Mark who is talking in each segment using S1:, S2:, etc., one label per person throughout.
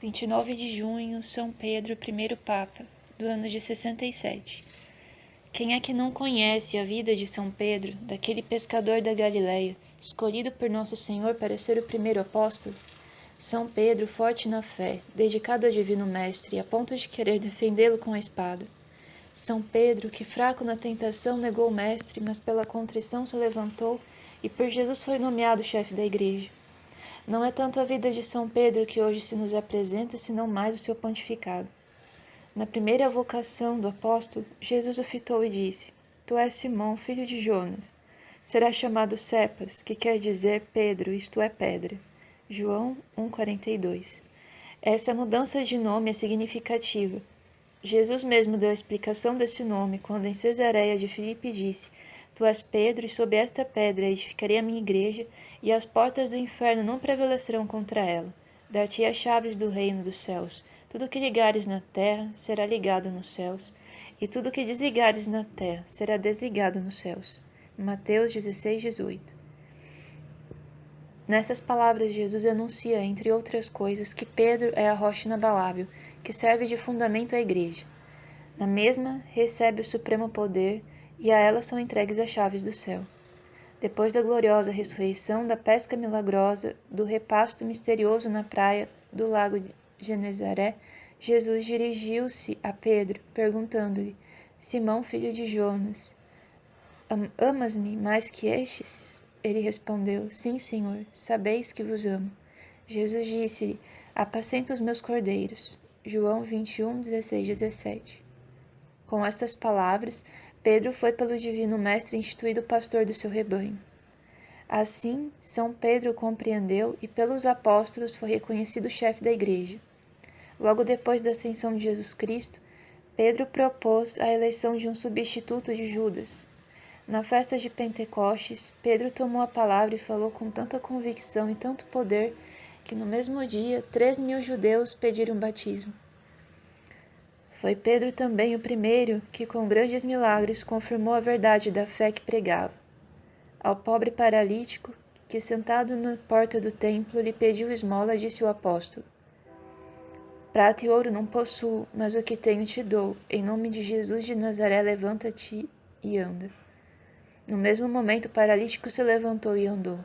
S1: 29 de junho, São Pedro, primeiro Papa, do ano de 67. Quem é que não conhece a vida de São Pedro, daquele pescador da Galileia, escolhido por Nosso Senhor para ser o primeiro apóstolo? São Pedro, forte na fé, dedicado ao Divino Mestre, a ponto de querer defendê-lo com a espada. São Pedro, que fraco na tentação negou o Mestre, mas pela contrição se levantou e por Jesus foi nomeado chefe da Igreja. Não é tanto a vida de São Pedro que hoje se nos apresenta, senão mais o seu pontificado. Na primeira vocação do apóstolo, Jesus o fitou e disse: Tu és Simão, filho de Jonas. Serás chamado Cepas, que quer dizer Pedro, isto é, pedra. João 1,42. Essa mudança de nome é significativa. Jesus mesmo deu a explicação desse nome quando em Cesareia de Filipe disse: Tu és Pedro, e sob esta pedra edificarei a minha igreja, e as portas do inferno não prevalecerão contra ela. Dar-te as chaves do reino dos céus. Tudo que ligares na terra será ligado nos céus, e tudo que desligares na terra será desligado nos céus. Mateus 16:18. Nessas palavras, Jesus anuncia, entre outras coisas, que Pedro é a rocha inabalável, que serve de fundamento à igreja. Na mesma, recebe o supremo poder, e a ela são entregues as chaves do céu. Depois da gloriosa ressurreição, da pesca milagrosa, do repasto misterioso na praia do lago de Genezaré, Jesus dirigiu-se a Pedro, perguntando-lhe: Simão, filho de Jonas, amas-me mais que estes? Ele respondeu: Sim, Senhor, sabeis que vos amo. Jesus disse-lhe: Apacenta os meus cordeiros. João 21, 16, 17. Com estas palavras, Pedro foi pelo Divino Mestre instituído pastor do seu rebanho. Assim, São Pedro compreendeu e pelos apóstolos foi reconhecido chefe da igreja. Logo depois da ascensão de Jesus Cristo, Pedro propôs a eleição de um substituto de Judas. Na festa de Pentecostes, Pedro tomou a palavra e falou com tanta convicção e tanto poder que no mesmo dia 3.000 judeus pediram batismo. Foi Pedro também o primeiro que, com grandes milagres, confirmou a verdade da fé que pregava. Ao pobre paralítico, que sentado na porta do templo lhe pediu esmola, disse o apóstolo: Prata e ouro não possuo, mas o que tenho te dou. Em nome de Jesus de Nazaré, levanta-te e anda. No mesmo momento, o paralítico se levantou e andou.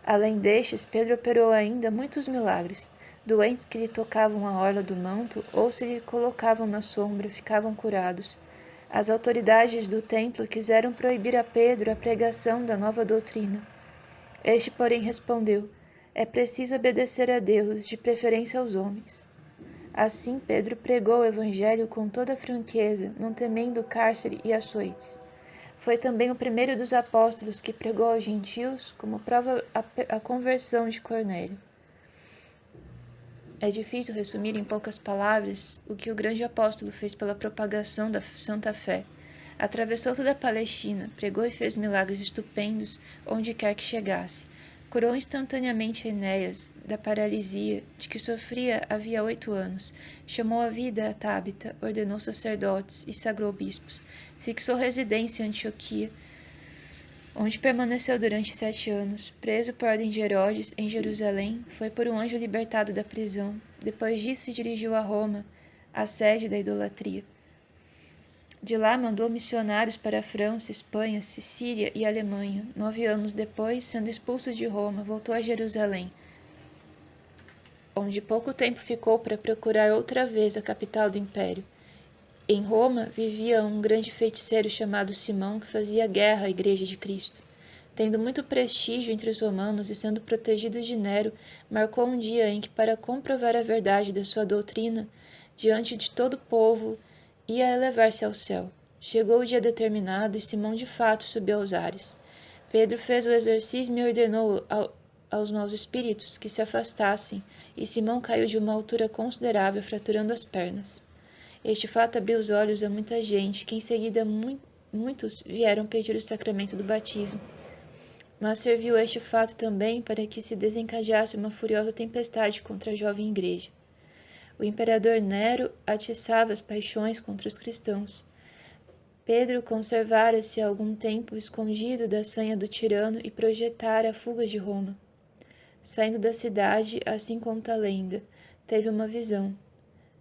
S1: Além destes, Pedro operou ainda muitos milagres. Doentes que lhe tocavam a orla do manto ou se lhe colocavam na sombra ficavam curados. As autoridades do templo quiseram proibir a Pedro a pregação da nova doutrina. Este, porém, respondeu: É preciso obedecer a Deus, de preferência aos homens. Assim, Pedro pregou o evangelho com toda franqueza, não temendo cárcere e açoites. Foi também o primeiro dos apóstolos que pregou aos gentios, como prova a conversão de Cornélio. É difícil resumir em poucas palavras o que o grande apóstolo fez pela propagação da Santa Fé. Atravessou toda a Palestina, pregou e fez milagres estupendos onde quer que chegasse. Curou instantaneamente Enéas da paralisia de que sofria havia 8 anos. Chamou à vida a Tábita, ordenou sacerdotes e sagrou bispos. Fixou residência em Antioquia, onde permaneceu durante 7 anos. Preso por ordem de Herodes em Jerusalém, foi por um anjo libertado da prisão. Depois disso se dirigiu a Roma, a sede da idolatria. De lá mandou missionários para a França, Espanha, Sicília e Alemanha. 9 anos depois, sendo expulso de Roma, voltou a Jerusalém, onde pouco tempo ficou para procurar outra vez a capital do império. Em Roma vivia um grande feiticeiro chamado Simão, que fazia guerra à Igreja de Cristo. Tendo muito prestígio entre os romanos e sendo protegido de Nero, marcou um dia em que, para comprovar a verdade da sua doutrina, diante de todo o povo, ia elevar-se ao céu. Chegou o dia determinado e Simão de fato subiu aos ares. Pedro fez o exorcismo e ordenou aos maus espíritos que se afastassem, e Simão caiu de uma altura considerável, fraturando as pernas. Este fato abriu os olhos a muita gente, que em seguida muitos vieram pedir o sacramento do batismo. Mas serviu este fato também para que se desencadeasse uma furiosa tempestade contra a jovem igreja. O imperador Nero atiçava as paixões contra os cristãos. Pedro conservara-se algum tempo escondido da sanha do tirano e projetara a fuga de Roma. Saindo da cidade, assim conta a lenda, teve uma visão.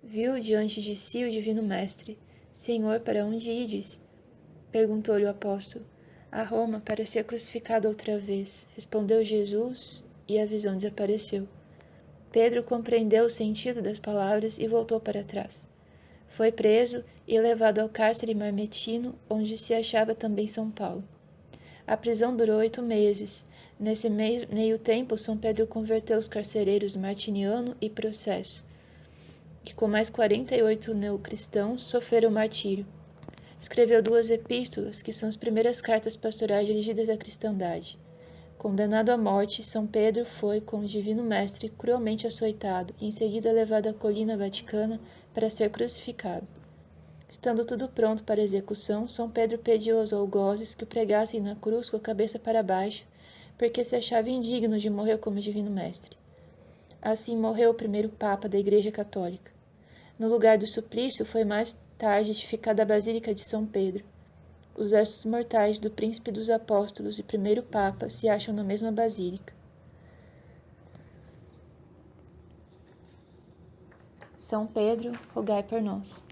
S1: Viu diante de si o divino mestre. Senhor, para onde ides? Perguntou-lhe o apóstolo. A Roma, para ser crucificado outra vez, respondeu Jesus, e a visão desapareceu. Pedro compreendeu o sentido das palavras e voltou para trás. Foi preso e levado ao cárcere mamertino, onde se achava também São Paulo. A prisão durou 8 meses. Nesse meio tempo, São Pedro converteu os carcereiros Martiniano e Processo, que com mais 48 neocristãos sofreram martírio. Escreveu 2 epístolas, que são as primeiras cartas pastorais dirigidas à cristandade. Condenado à morte, São Pedro foi, com o divino mestre, cruelmente açoitado e em seguida levado à colina vaticana para ser crucificado. Estando tudo pronto para a execução, São Pedro pediu aos algozes que o pregassem na cruz com a cabeça para baixo, porque se achava indigno de morrer como divino mestre. Assim morreu o primeiro Papa da Igreja Católica. No lugar do suplício foi mais tarde edificada a Basílica de São Pedro. Os restos mortais do Príncipe dos Apóstolos e primeiro Papa se acham na mesma basílica. São Pedro, rogai por nós.